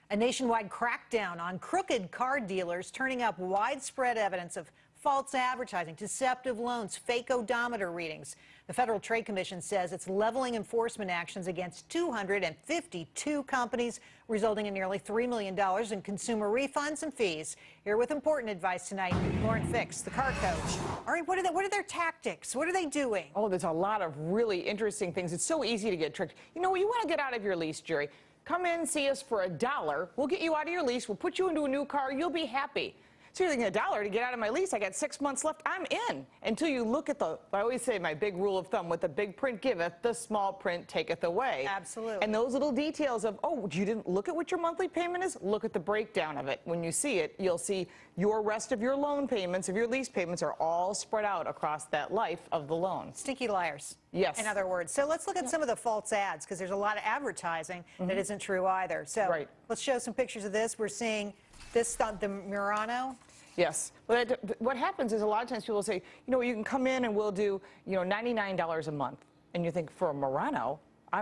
A nationwide crackdown on crooked car dealers turning up widespread evidence of false advertising, deceptive loans, fake odometer readings. The Federal Trade Commission says it's leveling enforcement actions against 252 companies, resulting in nearly $3 million in consumer refunds and fees. Here with important advice tonight, Lauren Fix, the car coach. All right, what are their tactics? What are they doing? Oh, there's a lot of really interesting things. It's so easy to get tricked. You know, you want to get out of your lease, Jerry. Come in, see us for $1. We'll get you out of your lease. We'll put you into a new car. You'll be happy. So you're thinking $1 to get out of my lease? I got 6 months left. I'm in. Until you look at I always say my big rule of thumb, what the big print giveth, the small print taketh away. Absolutely. And those little details of, oh, you didn't look at what your monthly payment is? Look at the breakdown of it. When you see it, you'll see your rest of your loan payments, of your lease payments, are all spread out across that life of the loan. Stinky liars. Yes. In other words. So let's look at some of the false ads, because there's a lot of advertising that isn't true either. So let's show some pictures of this. We're seeing this, the Murano. Yes. Well, what happens is a lot of times people say, you know, you can come in and we'll do, you know, $99 a month. And you think, for a Murano,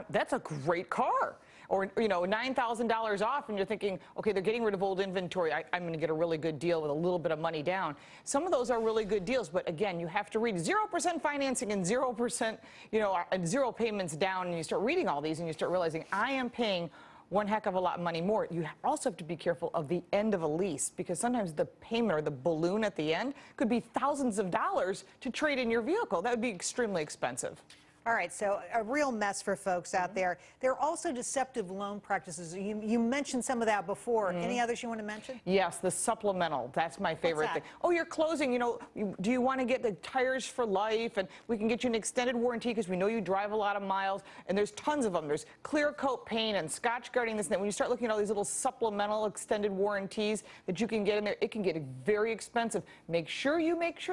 that's a great car. Or, you know, $9,000 off, and you're thinking, okay, they're getting rid of old inventory. I'm going to get a really good deal with a little bit of money down. Some of those are really good deals, but again, you have to read 0% financing and 0%, you know, and 0 payments down, and you start reading all these and you start realizing, I am paying one heck of a lot of money more. You also have to be careful of the end of a lease, because sometimes the payment or the balloon at the end could be thousands of dollars to trade in your vehicle. That would be extremely expensive. All right, so a real mess for folks out there. There are also deceptive loan practices. You mentioned some of that before. Any others you want to mention? Yes, the supplemental. That's my favorite thing. Oh, you're closing. You know, do you want to get the tires for life? And we can get you an extended warranty because we know you drive a lot of miles. And there's tons of them. There's clear coat paint and Scotch guarding this and that. When you start looking at all these little supplemental extended warranties that you can get in there, it can get very expensive. Make sure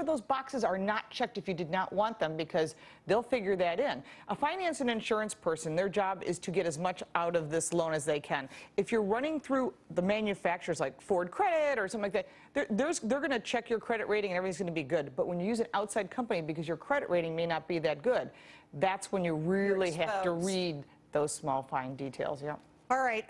those boxes are not checked if you did not want them, because they'll figure that in. A finance and insurance person, their job is to get as much out of this loan as they can. If you're running through the manufacturers like Ford Credit or something like that, they're going to check your credit rating and everything's going to be good. But when you use an outside company, because your credit rating may not be that good, that's when you really have to read those small, fine details. Yeah. All right.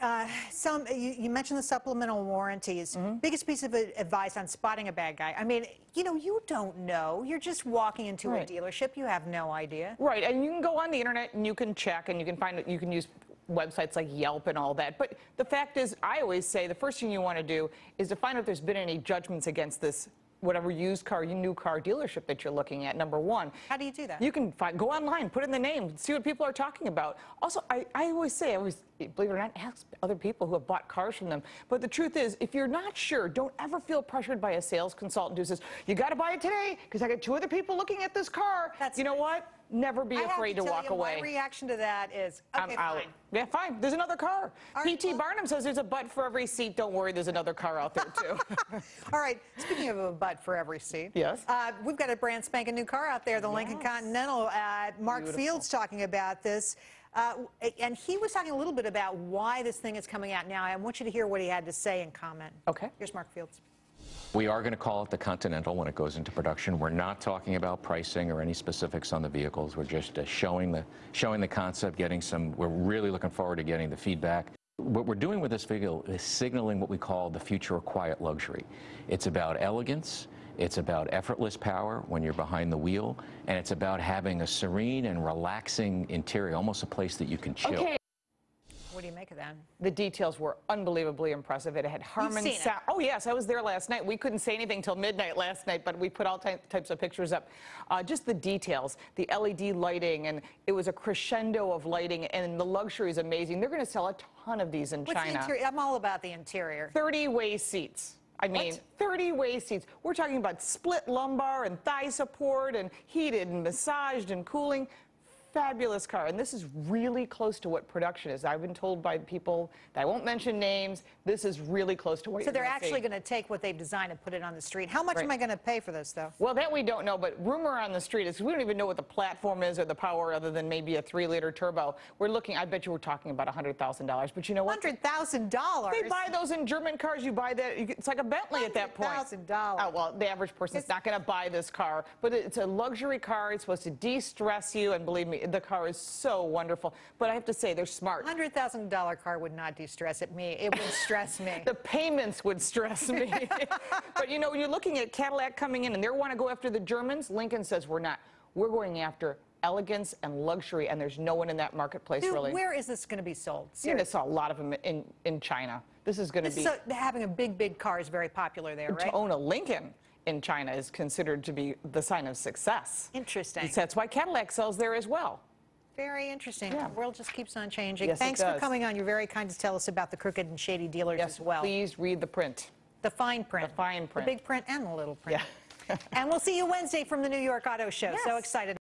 You mentioned the supplemental warranties. Biggest piece of advice on spotting a bad guy. I mean, you know, you don't know. You're just walking into a dealership. You have no idea. Right. And you can go on the internet and you can check and you can find it. You can use websites like Yelp and all that. But the fact is, I always say the first thing you want to do is to find out if there's been any judgments against this whatever used car, new car dealership that you're looking at, number one. How do you do that? You can go online, put in the name, see what people are talking about. Also, I always say, believe it or not, ask other people who have bought cars from them. But the truth is, if you're not sure, don't ever feel pressured by a sales consultant who says, you got to buy it today because I got 2 other people looking at this car. You know what? Never be afraid to walk away. My reaction to that is, okay, I'm out. fine. Yeah, fine. There's another car. P.T. Barnum says there's a butt for every seat. Don't worry, there's another car out there, too. All right. Speaking of a butt for every seat. Yes. We've got a brand spanking new car out there, the Lincoln Continental. Mark Fields talking about this. And he was talking a little bit about why this thing is coming out now. I want you to hear what he had to say and comment. Okay. Here's Mark Fields. We are going to call it the Continental when it goes into production. We're not talking about pricing or any specifics on the vehicles. We're just showing the concept, we're really looking forward to getting the feedback. What we're doing with this vehicle is signaling what we call the future of quiet luxury. It's about elegance, it's about effortless power when you're behind the wheel, and it's about having a serene and relaxing interior, almost a place that you can chill. Okay. What do you make of that? The details were unbelievably impressive. It had Harman sound. Oh, yes, I was there last night. We couldn't say anything till midnight last night, but we put all types of pictures up. Just the details, the LED lighting, and it was a crescendo of lighting, and the luxury is amazing. They're going to sell a ton of these in China. The interior? I'm all about the interior. 30-way seats. I mean, 30-way seats. We're talking about split lumbar and thigh support and heated and massaged and cooling. Fabulous car, and this is really close to what production is. I've been told by people, that I won't mention names, this is really close to what you're going to see. So they're actually going to take what they've designed and put it on the street. How much am I going to pay for this, though? Well, that we don't know, but rumor on the street is we don't even know what the platform is or the power other than maybe a 3-liter turbo. We're looking, I bet you we're talking about $100,000, but you know what? $100,000? They buy those in German cars. You buy that, it's like a Bentley at that point. $100,000. Oh, well, the average person's not going to buy this car, but it's a luxury car. It's supposed to de-stress you, and believe me, The car is so wonderful. But I have to say, they're smart. $100,000 car would not de-stress me. It would stress me. The payments would stress me. But you know, when you're looking at Cadillac coming in and they want to go after the Germans, Lincoln says we're not. We're going after elegance and luxury, and there's no one in that marketplace really. Where is this going to be sold? You're going to sell a lot of them in China. This is going to be... So having a big car is very popular there, right? To own a Lincoln in China is considered to be the sign of success. Interesting. That's why Cadillac sells there as well. Very interesting. Yeah. The world just keeps on changing. Yes, Thanks it for does. coming on. You're very kind to tell us about the crooked and shady dealers Yes, as well. please read the print. The fine print. The fine print. The big print and the little print. Yeah. And we'll see you Wednesday from the New York Auto Show. Yes. So excited.